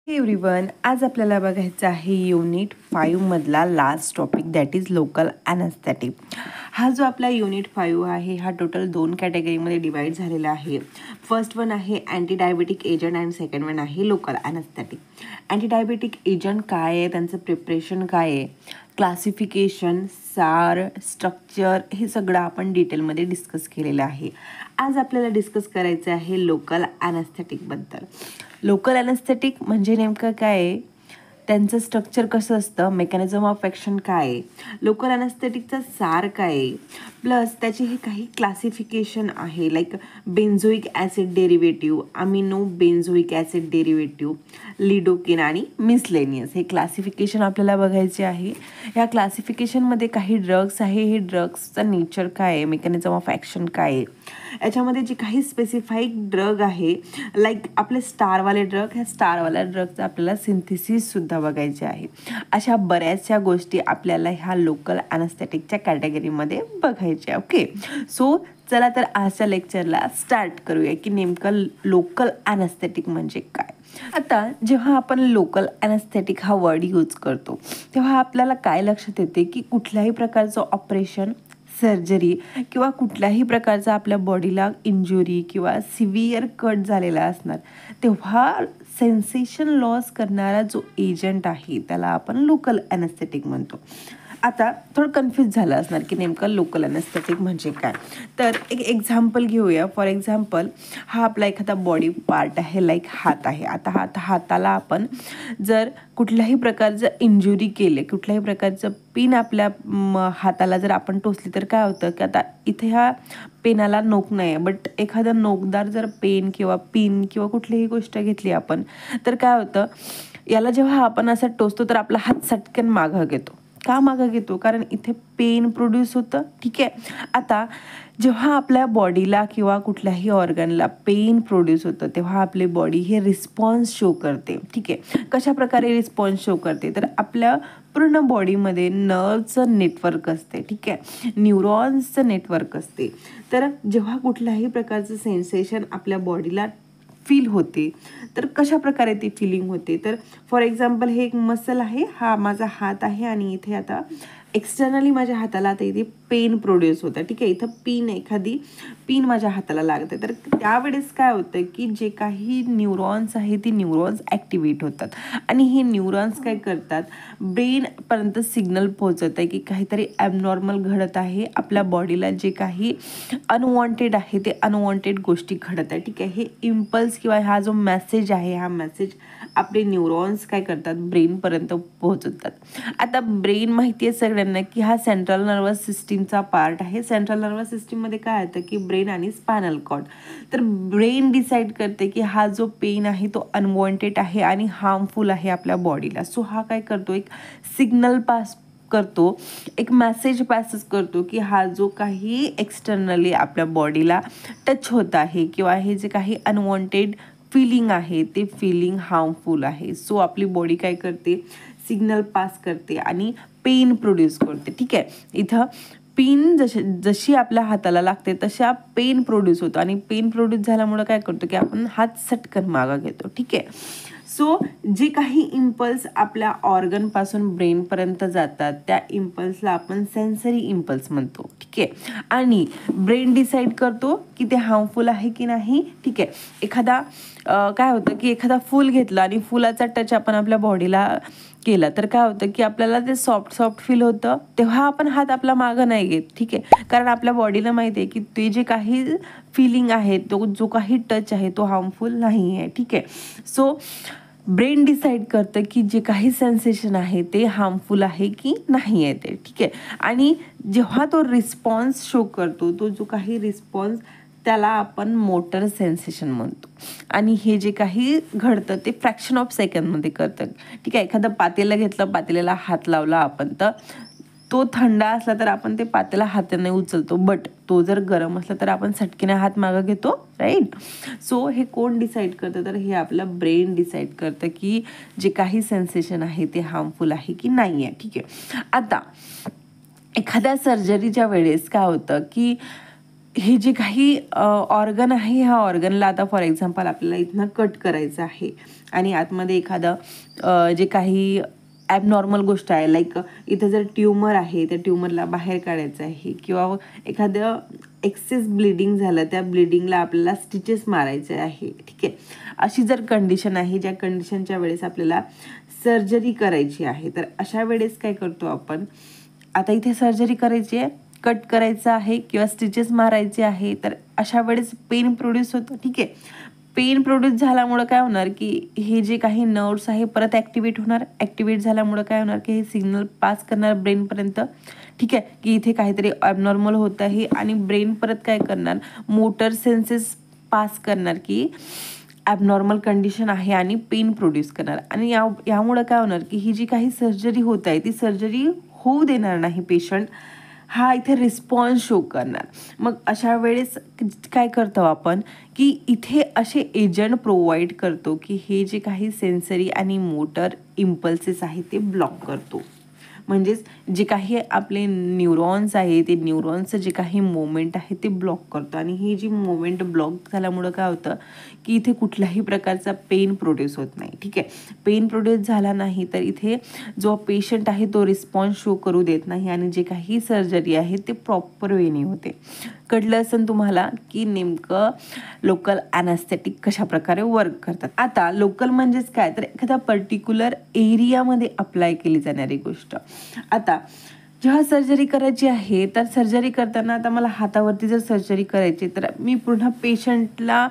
हे एव्हरीवन, आज आपल्याला बघायचं आहे युनिट 5 मधला last topic, that is local anaesthetic. हा जो आपला युनिट 5 आहे हा टोटल 2 कॅटेगरीमध्ये डिवाइड झालेला आहे. फर्स्ट वन आहे anti diabetic agent and second one आहे लोकल ॲनेस्थेटिक. अँटी डायबेटिक एजंट काय आहे, त्यांचं प्रिपरेशन काय आहे, क्लासिफिकेशन, सार, स्ट्रक्चर, हे सगळं आपण डिटेलमध्ये डिस्कस केलेलं आहे. आज आपल्याला डिस्कस करायचं आहे लोकल ॲनेस्थेटिकबद्दल. लोकल ॲनेस्थेटिक म्हणजे नेमकं काय आहे, त्यांचं स्ट्रक्चर कसं असतं, मेकॅनिझम ऑफ ॲक्शन काय आहे, लोकल ॲनेस्थेटिकचा सार काय आहे, प्लस त्याचे हे काही क्लासिफिकेशन आहे, like benzoic acid derivative, amino benzoic acid derivative, lidocaine आणि मिसलेनियस. हे क्लासिफिकेशन आपल्याला बघायचे आहे. या क्लासिफिकेशनमध्ये काही ड्रग्स आहे, हे ड्रग्सचा नेचर काय आहे, मेकॅनिझम ऑफ ॲक्शन काय आहे, याच्यामध्ये जे काही स्पेसिफाईक ड्रग आहे, लाईक आपले स्टारवाले ड्रग, ह्या स्टारवाल्या ड्रगचं आपल्याला सिंथेसिससुद्धा बघायचे आहे. अशा बऱ्याचशा गोष्टी आपल्याला ह्या लोकल ॲनेस्थेटिकच्या कॅटेगरीमध्ये बघायच्या. ओके, सो चला तर आजच्या लेक्चरला स्टार्ट करूया की नेमकं लोकल ॲनेस्थेटिक म्हणजे काय. आता जेव्हा आपण लोकल ॲनेस्थेटिक हा वर्ड यूज करतो तेव्हा आपल्याला काय लक्षात येते की कुठल्याही प्रकारचं ऑपरेशन, सर्जरी किंवा कुठल्याही प्रकारचा आपल्या बॉडीला इंजुरी किंवा सिव्हिअर कट झालेला असणार तेव्हा सेन्सेशन लॉस करणारा जो एजंट आहे त्याला आपण लोकल ॲनेस्थेटिक म्हणतो. आता थोडं कन्फ्यूज झालं असणार की नेमकं लोकल ॲनेस्थेटिक म्हणजे काय. तर एक एक्झाम्पल घेऊया. फॉर एक्झाम्पल, हा आपला एखादा बॉडी पार्ट आहे, लाईक हात आहे. आता हाताला आपण जर कुठल्याही प्रकारचं इंजुरी केले, कुठल्याही प्रकारचं पिन आपल्या हाताला जर आपण टोचली तर काय होतं की आता इथे ह्या पेनाला नोक नाही आहे, बट एखादा नोकदार जर पेन किंवा पिन किंवा कुठलीही गोष्ट घेतली आपण तर काय होतं, याला जेव्हा आपण असं टोचतो तर आपला हात सटकन मागं घेतो. का मागं घेतो? कारण इथे पेन प्रोड्यूस होतं. ठीक आहे, आता जेव्हा आपल्या बॉडीला किंवा कुठल्याही ऑर्गनला पेन प्रोड्यूस होतं तेव्हा आपली बॉडी हे रिस्पॉन्स शो करते. ठीक आहे, कशा प्रकारे रिस्पॉन्स शो करते, तर आपल्या पूर्ण बॉडीमध्ये नर्वचं नेटवर्क असते. ठीक आहे, न्यूरॉन्सचं नेटवर्क असते. तर जेव्हा कुठल्याही प्रकारचं सेन्सेशन आपल्या बॉडीला फील होते तर कशा प्रकारे ती फिलिंग होते, तर फॉर एक्झाम्पल हे एक मसल आहे, हा माझा हात आहे आणि इथे आता एक्सटर्नली माझ्या हाताला आता इथे पेन प्रोड्यूस होतं. ठीक आहे, इथं एखादी पिन माझ्या हाताला लागते तर त्यावेळेस काय होतं की जे काही न्यूरॉन्स आहे ती न्यूरॉन्स ॲक्टिवेट होतात आणि हे न्यूरॉन्स काय करतात, ब्रेनपर्यंत सिग्नल पोहोचत आहे की काहीतरी ॲबनॉर्मल घडत आहे, आपल्या बॉडीला जे काही अनवॉन्टेड आहे ते अनवॉन्टेड गोष्टी घडत आहे. ठीक आहे, हे इम्पल्स किंवा हा जो मेसेज आहे हा मेसेज आपले न्यूरॉन्स काय करतात, ब्रेनपर्यंत पोहोचवतात. आता ब्रेन माहिती आहे सगळ्यांना की हा सेंट्रल नर्वस सिस्टीमचा पार्ट आहे. सेंट्रल नर्वस सिस्टीममध्ये काय होतं की ब्रेन आणि स्पायनल कॉर्ड. तर ब्रेन डिसाईड करते की हा जो पेन आहे तो अनवॉन्टेड आहे आणि हार्मफुल आहे आपल्या बॉडीला. सो हा काय करतो, एक सिग्नल पास करतो, एक मेसेज पॅसेज करतो की हा जो काही एक्सटर्नली आपल्या बॉडीला टच होत आहे किंवा हे जे काही अनवॉन्टेड फिलिंग आहे ते फिलिंग हार्मफुल आहे. सो आपली बॉडी काय करते, सिग्नल पास करते आणि पेन प्रोड्यूस करते. ठीक आहे, इथं पेन जशी आपल्या हाताला लागते तशा पेन प्रोड्यूस होतो आणि पेन प्रोड्यूस झाल्यामुळे काय करतो की आपण हात सटकन मागं घेतो. ठीक आहे, सो जे काही इम्पल्स आपल्या ऑर्गनपासून ब्रेनपर्यंत जातात त्या इम्पल्सला आपण सेन्सरी इम्पल्स म्हणतो. ठीक आहे, आणि ब्रेन डिसाईड करतो की ते हार्मफुल आहे की नाही. ठीक आहे, एखादा काय होतं की एखादा फूल घेतला आणि फुलाचा टच आपण आपल्या बॉडीला केला तर काय होतं की आपल्याला ते सॉफ्ट फील होतं, तेव्हा आपण हात आपला मागं नाही घेत. ठीक आहे, कारण आपल्या बॉडीला माहिती आहे की ते जे काही फिलिंग आहे, तो जो काही टच आहे तो हार्मफुल नाही आहे. ठीक आहे, सो ब्रेन डिसाईड करतं की जे काही सेन्सेशन आहे ते हार्मफुल आहे की नाही आहे ते. ठीक आहे, आणि जेव्हा तो रिस्पॉन्स शो करतो, तो जो काही रिस्पॉन्स त्याला आपण मोटर सेन्सेशन म्हणतो आणि हे जे काही घडतं ते फ्रॅक्शन ऑफ सेकंडमध्ये करतं. ठीक आहे, एखादं पातेलं घेतलं, पातेल्याला हात लावला आपण, तर तो थंड असला तर आपण ते पातेला हाताने उचलतो, बट तो जर गरम असला तर आपण सटकीने हात मागं घेतो. राईट, सो हे कोण डिसाईड करतं, तर हे आपलं ब्रेन डिसाईड करतं की जे काही सेन्सेशन आहे ते हार्मफुल आहे की नाही आहे. ठीक आहे, आता एखाद्या सर्जरीच्या वेळेस काय होतं की हे जे काही ऑर्गन आहे, ह्या ऑर्गनला आता फॉर एक्झाम्पल आपल्याला इथनं कट करायचं आहे आणि आतमध्ये एखादं जे काही ॲबनॉर्मल गोष्ट आहे, लाईक इथं जर ट्यूमर आहे त्या ट्यूमरला बाहेर काढायचं आहे किंवा एखादं एक्सेस ब्लिडिंग झालं, त्या ब्लिडिंगला आपल्याला स्टिचेस मारायचे आहे, ठीक आहे. अशी जर कंडिशन आहे, ज्या कंडिशनच्या वेळेस आपल्याला सर्जरी करायची आहे, तर अशा वेळेस काय करतो आपण, आता इथे सर्जरी करायची आहे, कट करायचं आहे किंवा स्टिचेस मारायचे आहे, तर अशा वेळेस पेन प्रोड्यूस होतं, ठीक आहे. पेन प्रोड्यूस झाल्यामुळं काय होणार की हे जे काही नर्व्स आहे परत ॲक्टिवेट होणार. ॲक्टिवेट झाल्यामुळं काय होणार की हे सिग्नल पास करणार ब्रेनपर्यंत, ठीक आहे, की इथे काहीतरी ॲबनॉर्मल होत आहे आणि ब्रेन परत काय करणार, मोटर सेन्सेस पास करणार की ॲबनॉर्मल कंडिशन आहे आणि पेन प्रोड्यूस करणार. आणि यामुळं काय होणार की ही जी काही सर्जरी होत आहे ती सर्जरी होऊ देणार नाही पेशंट, हा इथे रिस्पॉन्स शो करणार. मग अशा वेळेस काय करतो आपण की इथे असे एजंट प्रोव्हाइड करतो की हे जे काही सेन्सरी आणि मोटर इम्पल्सेस आहे ते ब्लॉक करतो. म्हणजेच जे काही आपले न्यूरॉन्स आहे ते न्यूरॉन्सचं जे काही मोमेंट आहे ते ब्लॉक करतो आणि ही जी मोमेंट ब्लॉक झाल्यामुळं काय होतं की इथे कुठल्याही प्रकारचा पेन प्रोड्यूस होत नाही, ठीक आहे. पेन प्रोड्यूस झाला नाही तर इथे जो पेशंट आहे तो रिस्पॉन्स शो करू देत नाही आणि जे काही सर्जरी आहे ते प्रॉपर वेने होते. कळलं असेल तुम्हाला की नेमकं लोकल ॲनास्थेटिक कशा प्रकारे वर्क करतात. आता लोकल म्हणजेच काय, तर एखाद्या पर्टिक्युलर एरियामध्ये अप्लाय केली जाणारी गोष्ट. आता जेव्हा सर्जरी करायची आहे तर सर्जरी करताना आता मला हातावरती जर सर्जरी करायची तर मी पुन्हा पेशंटला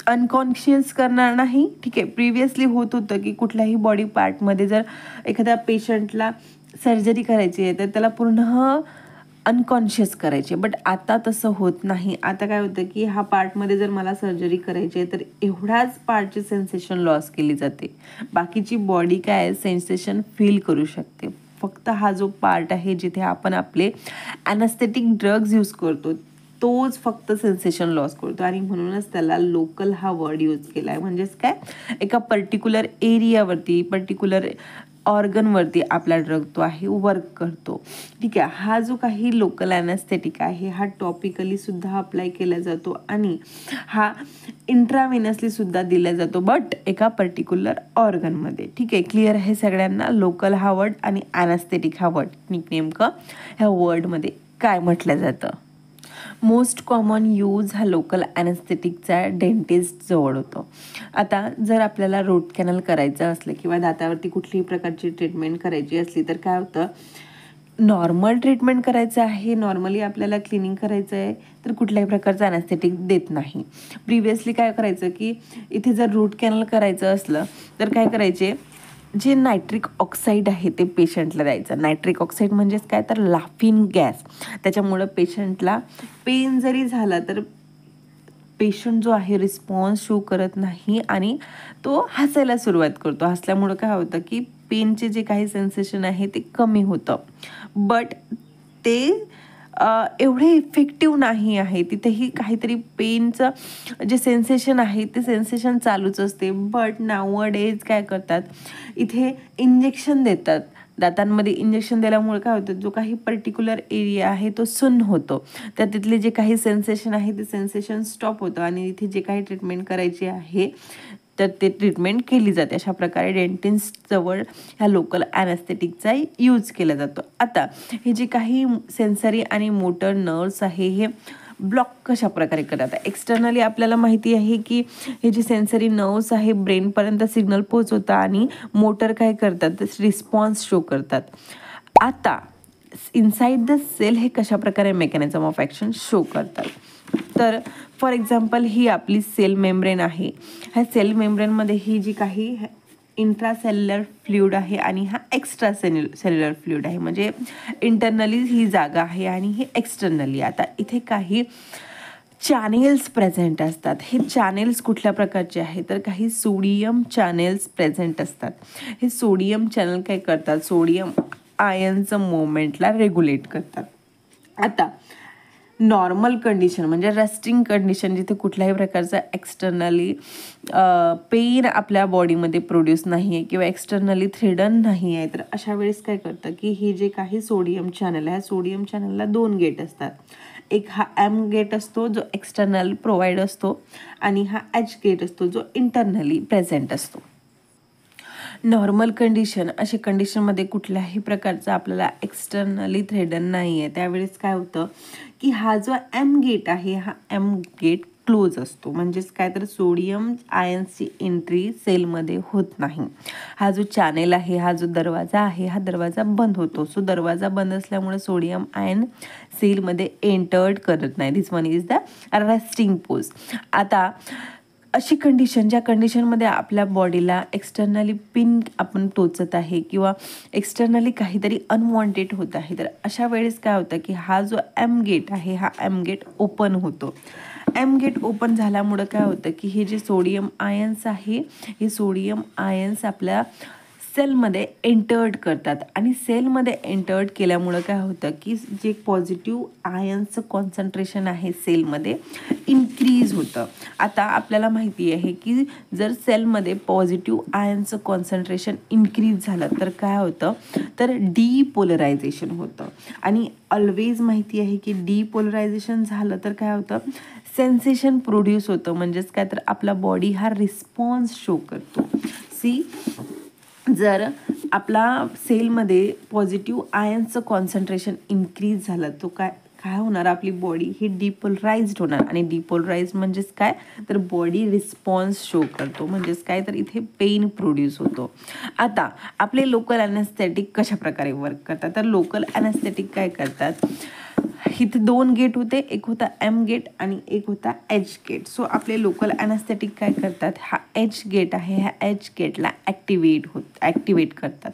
अनकॉन्शियस करणार नाही, ठीक आहे. प्रिव्हियसली होत होतं की कुठल्याही बॉडी पार्टमध्ये जर एखाद्या पेशंटला सर्जरी करायची आहे तर त्याला पूर्ण अनकॉन्शियस करायचे, बट आता तसं होत नाही. आता काय होतं की ह्या पार्टमध्ये जर मला सर्जरी करायची आहे तर एवढ्याच पार्टची सेन्सेशन लॉस केली जाते, बाकीची बॉडी काय सेन्सेशन फील करू शकते. फक्त हा जो पार्ट आहे जिथे आपण आपले ॲनास्थेटिक ड्रग्ज यूज करतो तोच फक्त सेन्सेशन लॉस करतो आणि म्हणूनच त्याला लोकल हा वर्ड यूज केला आहे. म्हणजेच काय, एका पर्टिक्युलर एरियावरती पर्टिक्युलर ऑर्गनवरती आपला ड्रग तो आहे वर्क करतो, ठीक आहे. हा जो काही लोकल ॲनास्थेटिक आहे हा टॉपिकली सुद्धा अप्लाय केला जातो आणि हा इंट्राव्हेनसली सुद्धा दिला जातो, बट एका पर्टिक्युलर ऑर्गनमध्ये, ठीक आहे. क्लिअर आहे सगळ्यांना लोकल हा वर्ड आणि ॲनास्थेटिक हा वर्ड नेमकं ह्या वर्डमध्ये काय म्हटलं जातं. मोस्ट कॉमन यूज हा लोकल ॲनेस्थेटिकचा डेंटिस्ट जवळ होतो. आता जर आपल्याला रूट कॅनल करायचं असलं किंवा दातावरती कुठलीही प्रकारची ट्रीटमेंट करायची असली तर काय होतं, नॉर्मल ट्रीटमेंट करायचं आहे, नॉर्मली आपल्याला क्लिनिंग करायचं आहे तर कुठल्याही प्रकारचं ॲनेस्थेटिक देत नाही. प्रिव्हियसली काय करायचं की इथे जर रूट कॅनल करायचं असलं तर काय करायचे, जे नायट्रिक ऑक्साईड आहे ते पेशंटला द्यायचं. नायट्रिक ऑक्साईड म्हणजेच काय, तर लाफिंग गॅस. त्याच्यामुळं पेशंटला पेन जरी झाला तर पेशंट जो आहे रिस्पॉन्स शो करत नाही आणि तो हसायला सुरुवात करतो. हसल्यामुळं काय होतं की पेनचे जे काही सेन्सेशन आहे ते कमी होतं, बट ते एवढे इफेक्टिव्ह नाही आहे. तिथेही काहीतरी पेनचं जे सेन्सेशन आहे ते सेन्सेशन चालूच असते, बट नावडेज काय करतात, इथे इंजेक्शन देतात. दातांमध्ये इंजेक्शन दिल्यामुळे काय होतं, जो काही पर्टिक्युलर एरिया आहे तो सुन्न होतो, तर तिथले जे काही सेन्सेशन आहे ते सेन्सेशन स्टॉप होतं आणि इथे जे काही ट्रीटमेंट करायची आहे तर ते ट्रीटमेंट केली जाते. अशा प्रकारे डेंटिस्टजवळ ह्या लोकल ॲनेस्थेटिकचा यूज केला जातो. आता हे जे काही सेन्सरी आणि मोटर नर्व्स आहे हे ब्लॉक कशा प्रकारे करतात. एक्सटर्नली आपल्याला माहिती आहे की हे जे सेन्सरी नर्व्स आहे ब्रेनपर्यंत सिग्नल पोहोचवतात आणि मोटर काय करतात, रिस्पॉन्स शो करतात. आता इनसाइड द सेल हे कशा प्रकारे मेकॅनिझम ऑफ ॲक्शन शो करतात. तर फॉर एक्झाम्पल ही आपली सेल मेम्ब्रेन आहे. ह्या सेल मेम्ब्रेनमध्ये ही जी काही इंट्रासेल्युलर फ्लुइड आहे आणि हा एक्स्ट्रा सेल्युलर फ्लुइड आहे. म्हणजे इंटरनली ही जागा आहे आणि ही एक्सटर्नली. आता इथे काही चॅनेल्स प्रेझेंट असतात. हे चॅनेल्स कुठल्या प्रकारचे आहे, तर काही सोडियम चॅनेल्स प्रेझेंट असतात. हे सोडियम चॅनल काय करतात, सोडियम आयनचं मुवमेंटला रेग्युलेट करतात. आता नॉर्मल कंडिशन म्हणजे रेस्टिंग कंडिशन, जिथे कुठल्याही प्रकारचा एक्सटर्नली पेन आपल्या बॉडीमध्ये प्रोड्यूस नाही आहे किंवा एक्सटर्नली थ्रेडन नाही आहे, तर अशा वेळेस काय करतं की हे जे काही सोडियम चॅनल आहे, सोडियम चॅनलला 2 गेट असतात. एक हा एम गेट असतो जो एक्सटर्नल प्रोव्हाइड असतो आणि हा एच गेट असतो जो इंटरनली प्रेझेंट असतो. नॉर्मल कंडिशन अशी कंडिशनमध्ये कुठल्याही प्रकारचा आपल्याला एक्सटर्नली थ्रेडन नाही आहे, त्यावेळेस काय होतं की हा जो एम गेट आहे हा एम गेट क्लोज असतो. म्हणजेच काय तर सोडियम आयन्सची एंट्री सेलमध्ये होत नाही. हा जो चॅनेल आहे, हा जो दरवाजा आहे, हा दरवाजा बंद होतो. सो दरवाजा बंद असल्यामुळे सोडियम आयन सेलमध्ये एंटर्ड करत नाही. This one is the resting pose. आता अशी कंडिशन ज्या कंडिशनमध्ये आपल्या बॉडीला एक्सटर्नली पिन आपण टोचत आहे किंवा एक्सटर्नली काहीतरी अनवॉन्टेड होत आहे, तर अशा वेळेस काय होतं की हा जो एम गेट आहे हा एम गेट ओपन होतो. एम गेट ओपन झाल्यामुळं काय होतं की हे जे सोडियम आयन्स आहे हे सोडियम आयन्स आपल्या सेलमध्ये एंटर्ड करतात आणि सेलमध्ये एंटर्ड केल्यामुळं काय होतं की जे पॉझिटिव्ह आयन्सचं कॉन्सन्ट्रेशन आहे सेलमध्ये इन्क्रीज होतं. आता आपल्याला माहिती आहे की जर सेलमध्ये पॉझिटिव्ह आयन्सचं कॉन्सन्ट्रेशन इन्क्रीज झालं तर काय होतं तर डिपोलरायझेशन होतं. आणि ऑलवेज माहिती आहे की डिपोलरायझेशन झालं तर काय होतं सेन्सेशन प्रोड्यूस होतं. म्हणजेच काय तर आपला बॉडी हा रिस्पॉन्स शो करतो. सी जर आपला सेलमध्ये पॉझिटिव्ह आयन्सचं कॉन्सन्ट्रेशन इन्क्रीज झालं तो काय काय होणार आपली बॉडी ही डिपोलराइज्ड होणार. आणि डिपोलराइज म्हणजेच काय तर बॉडी रिस्पॉन्स शो करतो. म्हणजेच काय तर इथे पेन प्रोड्यूस होतो. आता आपले लोकल ॲनेस्थेटिक कशा प्रकारे वर्क करतात तर लोकल ॲनेस्थेटिक काय करतात इथे दोन गेट होते, एक होता एम गेट आणि एक होता एच गेट. सो आपले लोकल ॲनेस्थेटिक काय करतात हा एच गेट आहे ह्या एच गेटला ॲक्टिवेट करतात.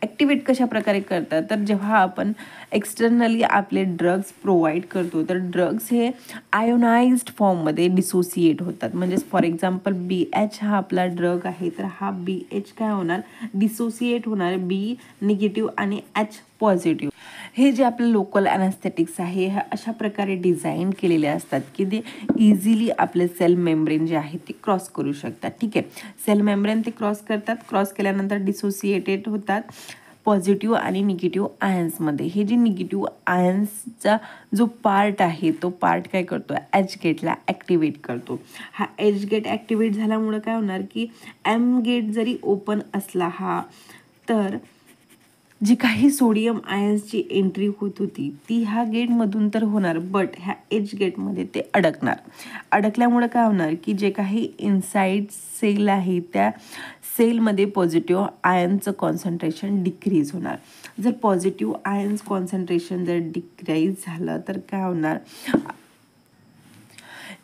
ॲक्टिवेट कशा प्रकारे करतात तर जेव्हा आपण एक्सटर्नली आपले ड्रग्स प्रोव्हाइड करतो तर ड्रग्स हे आयोनाइज्ड फॉर्ममध्ये डिसोसिएट होतात. म्हणजेच फॉर एक्झाम्पल BH हा आपला ड्रग आहे तर हा BH काय होणार डिसोसिएट होणार B निगेटिव्ह आणि H पॉझिटिव्ह. हे जे आपले लोकल ॲनेस्थेटिक्स आहे हे अशा प्रकारे डिझाईन केलेले असतात की ते इझिली आपले सेल मेम्ब्रेन जे आहे ते क्रॉस करू शकतात. ठीक आहे, सेल मेम्ब्रेन ते क्रॉस करतात, क्रॉस केल्यानंतर डिसोसिएटेड होतात पॉझिटिव्ह आणि निगेटिव्ह आयन्समध्ये. हे जे निगेटिव्ह आयन्सचा जो पार्ट आहे तो पार्ट काय करतो एच गेटला ॲक्टिवेट करतो. हा एच गेट ॲक्टिवेट झाल्यामुळं काय होणार की एम गेट जरी ओपन असला हा तर जी काही सोडियम आयन्सची एंट्री होत होती ती ह्या गेटमधून तर होणार बट ह्या एच गेटमध्ये ते अडकल्यामुळं काय होणार की जे काही इनसाइड सेल आहे त्या सेलमध्ये पॉझिटिव्ह आयनचं कॉन्सन्ट्रेशन डिक्रीज होणार. जर पॉझिटिव्ह आयन्स कॉन्सन्ट्रेशन जर डिक्रीज झालं तर काय होणार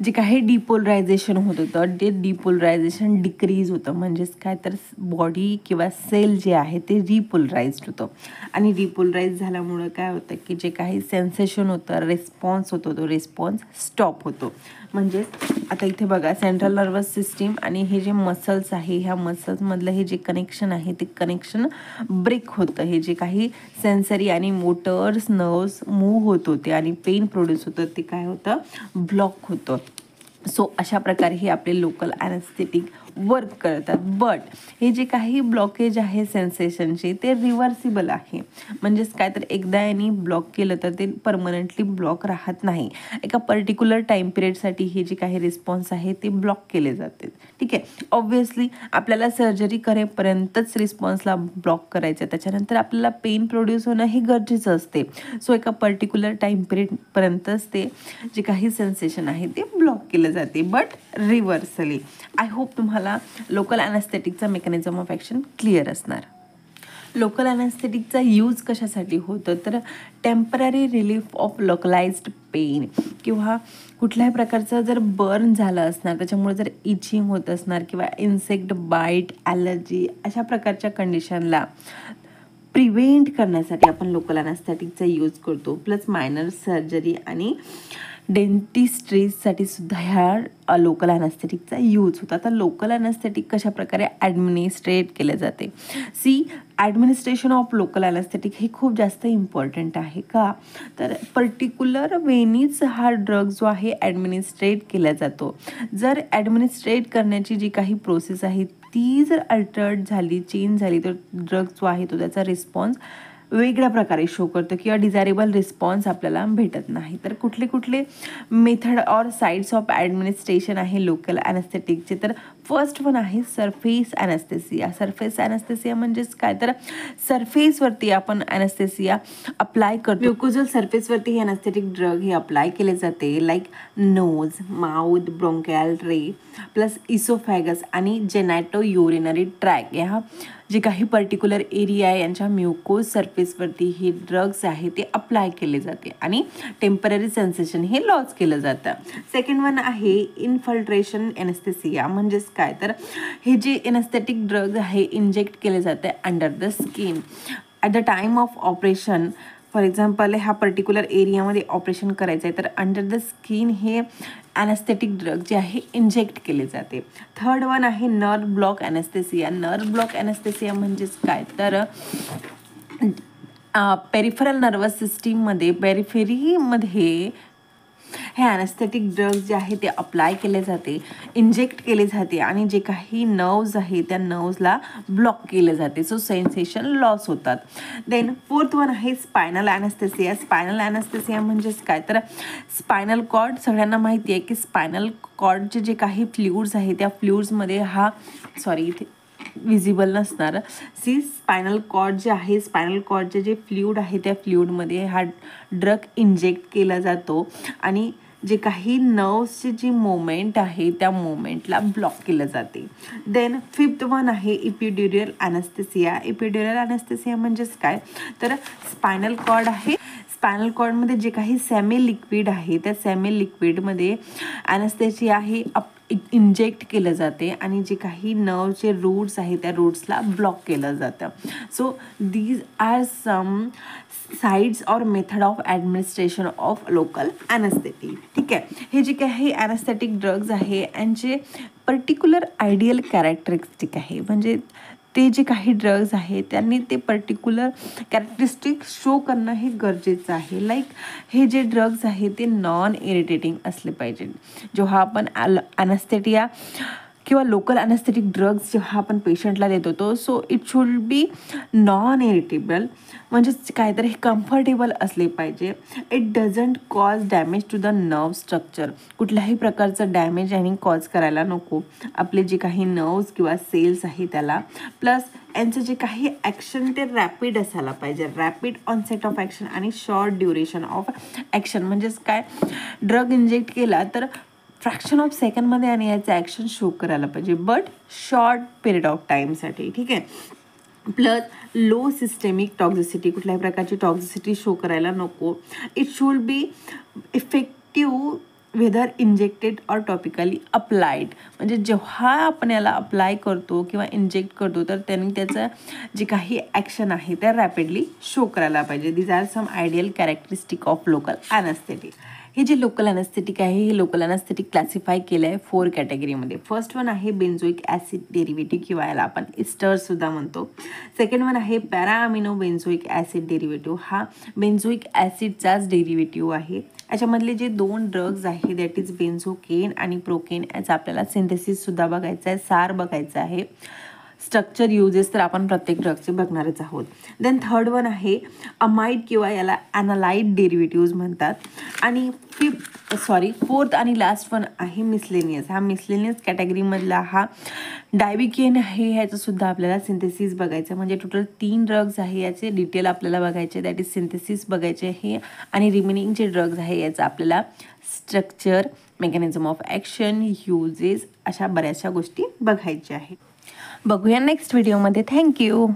जे काही डिपोलरायझेशन होत होतं ते डिपोलरायझेशन डिक्रीज होतं. म्हणजेच काय तर बॉडी किंवा सेल जे आहे ते रिपोलराइज्ड होतं. आणि रिपोलराइज झाल्यामुळं काय होतं की जे काही सेन्सेशन होतं रिस्पॉन्स होतो तो रिस्पॉन्स स्टॉप होतो. म्हणजेच आता इथे बघा सेंट्रल नर्वस सिस्टीम आणि हे जे मसल्स आहे ह्या मसल्समधलं हे जे कनेक्शन आहे ते कनेक्शन ब्रेक होतं. हे जे काही सेन्सरी आणि मोटर्स नर्व्स मूव्ह होत होते आणि पेन प्रोड्यूस होतं ते काय होतं ब्लॉक होतं. सो अशा प्रकारे हे आपले लोकल ॲनेस्थेटिक वर्क करतात. बट हे जे काही ब्लॉकेज आहे सेन्सेशनचे ते रिव्हर्सिबल आहे. म्हणजेच काय तर एकदा यांनी ब्लॉक केलं तर ते परमनंटली ब्लॉक राहत नाही. एका पर्टिक्युलर टाईम पिरियडसाठी हे जे काही रिस्पॉन्स आहे ते ब्लॉक केले जाते. ठीक आहे, ऑब्व्हियसली आपल्याला सर्जरी करेपर्यंतच रिस्पॉन्सला ब्लॉक करायचं आहे, त्याच्यानंतर आपल्याला पेन प्रोड्यूस होणं हे गरजेचं असते. सो एका पर्टिक्युलर टाईम पिरियडपर्यंतच ते जे काही सेन्सेशन आहे ते ब्लॉक केलं जाते बट रिव्हर्सली. आय होप तुम्हाला लोकल ॲनेस्थेटिकचा मेकॅनिझम ऑफ ॲक्शन क्लिअर असणार. लोकल ॲनेस्थेटिकचा यूज कशासाठी होतं तर temporary relief of localised pain किंवा कुठल्याही प्रकारचं जर बर्न झालं असणार त्याच्यामुळे जर इचिंग होत असणार किंवा इन्सेक्ट बाईट ॲलर्जी अशा प्रकारच्या कंडिशनला प्रिव्हेंट करण्यासाठी आपण लोकल ॲनेस्थेटिकचा यूज करतो. प्लस मायनर सर्जरी आणि डेंटिस्ट्रीजसाठी सुद्धा ह्या लोकल ॲनेस्थेटिकचा यूज होता. आता लोकल ॲनेस्थेटिक कशा प्रकारे ॲडमिनिस्ट्रेट केले जाते. C administration of local anaesthetic हे खूप जास्त इम्पॉर्टंट आहे. का तर पर्टिक्युलर वेनीच हा ड्रग जो आहे ॲडमिनिस्ट्रेट केला जातो. जर ॲडमिनिस्ट्रेट करण्याची जी काही प्रोसेस आहे ती जर अल्टर्ड झाली चेंज झाली तर ड्रग जो आहे तो त्याचा रिस्पॉन्स वेगळ्या प्रकारे शो करतो किंवा डिझायरेबल रिस्पॉन्स आपल्याला भेटत नाही. तर कुठले कुठले method or sides of administration आहे लोकल ॲनेस्थेटिकचे, तर फर्स्ट वन आहे सरफेस ॲनेस्थेसिया. सरफेस ॲनेस्थेसिया म्हणजेच काय, तर सरफेसवरती आपण ॲनेस्थेसिया अप्लाय करतो. म्युकोजल सरफेसवरती हे ॲनेस्थेटिक ड्रग हे अप्लाय केले जाते, लाईक नोज, माउथ, ब्रोंकॅल रे प्लस इसोफॅगस आणि जेनॅटो युरिनरी ट्रॅक ह्या जे काही पर्टिक्युलर एरिया आहे यांच्या म्युकोज सरफेसवरती हे ड्रग्स आहे ते अप्लाय केले जाते आणि टेम्पररी सेन्सेशन हे लॉस केलं जातं. सेकंड वन आहे इन्फल्ट्रेशन एनेस्थेसिया. म्हणजेच काय, तर हे जे एनेस्थेटिक ड्रग आहे इंजेक्ट केले जाते under the skin at the time of operation. For example ह्या पर्टिक्युलर एरियामध्ये ऑपरेशन करायचं आहे तर अंडर द स्किन हे ॲनेस्थेटिक ड्रग जे आहे इंजेक्ट केले जाते. थर्ड वन आहे नर्व ब्लॉक ॲनेस्थेसिया. नर्व ब्लॉक ॲनेस्थेसिया म्हणजेच काय, तर पेरिफेरल नर्वस सिस्टीममध्ये पेरिफेरीमध्ये हे ॲनेस्थेटिक ड्रग्ज जे आहे ते अप्लाय केले जाते, इंजेक्ट केले जाते आणि जे काही नर्व्ज आहे त्या नर्व्जला ब्लॉक केले जाते, सो सेन्सेशन लॉस होतात. देन फोर्थ वन आहे स्पायनल ॲनेस्थेसिया. स्पायनल ॲनेस्थेसिया म्हणजेच काय, तर स्पायनल कॉर्ड सगळ्यांना माहिती आहे की स्पायनल कॉर्डचे जे काही फ्ल्युइड्स आहे त्या फ्ल्युइड्समध्ये इथे विजिबल नसणार. स्पायनल कॉर्ड जे आहे, स्पायनल कॉर्डचे जे फ्ल्युइड आहे त्या फ्ल्युइडमध्ये हा ड्रग इंजेक्ट केला जातो आणि जे काही नर्व्सची जी मोमेंट आहे त्या मोमेंटला ब्लॉक केलं जाते. देन फिफ्थ वन आहे इपिड्युरल ॲनेस्थेसिया. इपिड्युरल ॲनेस्थेसिया म्हणजेच काय, तर स्पायनल कॉर्ड आहे, स्पायनल कॉर्डमध्ये जे काही सेमी लिक्विड आहे त्या सेमी लिक्विडमध्ये ॲनेस्थेसिया हे इंजेक्ट केलं जाते आणि जे काही नर्वचे रूट्स आहे त्या रूट्सला ब्लॉक केलं जातं. So these are some sites और method of administration of local anaesthetic. ठीक आहे, हे जे काही ॲनेस्थेटिक ड्रग्ज आहे यांचे पर्टिक्युलर आयडियल कॅरेक्टरिस्टिक आहे. म्हणजे ते जे काही ड्रग्ज आहे त्यांनी ते पर्टिक्युलर कॅरेक्टरिस्टिक शो करणं हे गरजेचं आहे. लाईक हे जे ड्रग्ज आहे ते नॉन इरिटेटिंग असले पाहिजे. जेव्हा आपण ॲनेस्थेटिया किंवा लोकल ॲनेस्थेटिक ड्रग्ज जेव्हा आपण पेशंटला देतो so it should be non irritable. म्हणजेच काय, तर हे कम्फर्टेबल असले पाहिजे. It doesn't cause damage to the nerve structure. कुठल्याही प्रकारचं डॅमेज आणि कॉज करायला नको आपले जे काही नर्व्स किंवा सेल्स आहे त्याला. प्लस यांचं जे काही ॲक्शन ते रॅपिड असायला पाहिजे, रॅपिड ऑनसेट ऑफ ॲक्शन आणि शॉर्ट ड्युरेशन ऑफ ॲक्शन. म्हणजेच काय, ड्रग इंजेक्ट केला तर फ्रॅक्शन ऑफ सेकंडमध्ये आणि याचं ॲक्शन शो करायला पाहिजे, बट शॉर्ट पिरियड ऑफ टाईमसाठी. ठीक आहे. प्लस लो सिस्टेमिक टॉक्झिसिटी, कुठल्याही प्रकारची टॉक्झिसिटी शो करायला नको. It should be effective whether injected or topically applied. म्हणजे जेव्हा आपण याला अप्लाय करतो किंवा इंजेक्ट करतो तर त्यांनी त्याचं जे काही ॲक्शन आहे ते रॅपिडली शो करायला पाहिजे. These are some ideal characteristic of local anaesthetic. हे जे लोकल ॲनेस्थेटिक आहे हे लोकल ॲनेस्थेटिक क्लासिफाय केलं आहे 4 कॅटेगरीमध्ये. फर्स्ट वन आहे बेन्झोइक ॲसिड डेरिव्हेटिव्ह किंवा याला आपण इस्टर्ससुद्धा म्हणतो. सेकंड वन आहे पॅराअमिनो बेन्झोइक ॲसिड डेरिव्हेटिव्ह. हा बेन्झोइक ॲसिडचाच डेरिव्हेटिव्ह आहे. याच्यामधले जे 2 ड्रग्ज आहे दॅट इज बेन्झोकेन आणि प्रोकेन याचा आपल्याला सिंथेसिससुद्धा बघायचं आहे, सार बघायचं आहे. स्ट्रक्चर युजेस तर आपण प्रत्येक ड्रगचे बघणारच आहोत. देन थर्ड वन आहे अमाइड किंवा याला ॲनालाइड डेरिव्हेटिव्ज म्हणतात. आणि फोर्थ आणि लास्ट वन आहे मिसलेनियस. हा मिसलेनियस कॅटेगरीमधला हा डायबिकेन आहे, ह्याचंसुद्धा आपल्याला सिंथेसिस बघायचं. म्हणजे टोटल 3 ड्रग्ज आहे याचे डिटेल आपल्याला बघायचे, दॅट इज सिंथेसिस बघायचे आहे आणि रिमेनिंग जे ड्रग्ज आहे याचं आपल्याला structure, mechanism of action, uses अशा बऱ्याचशा गोष्टी बघायच्या आहेत. बघूया नेक्स्ट व्हिडिओमध्ये. थँक्यू.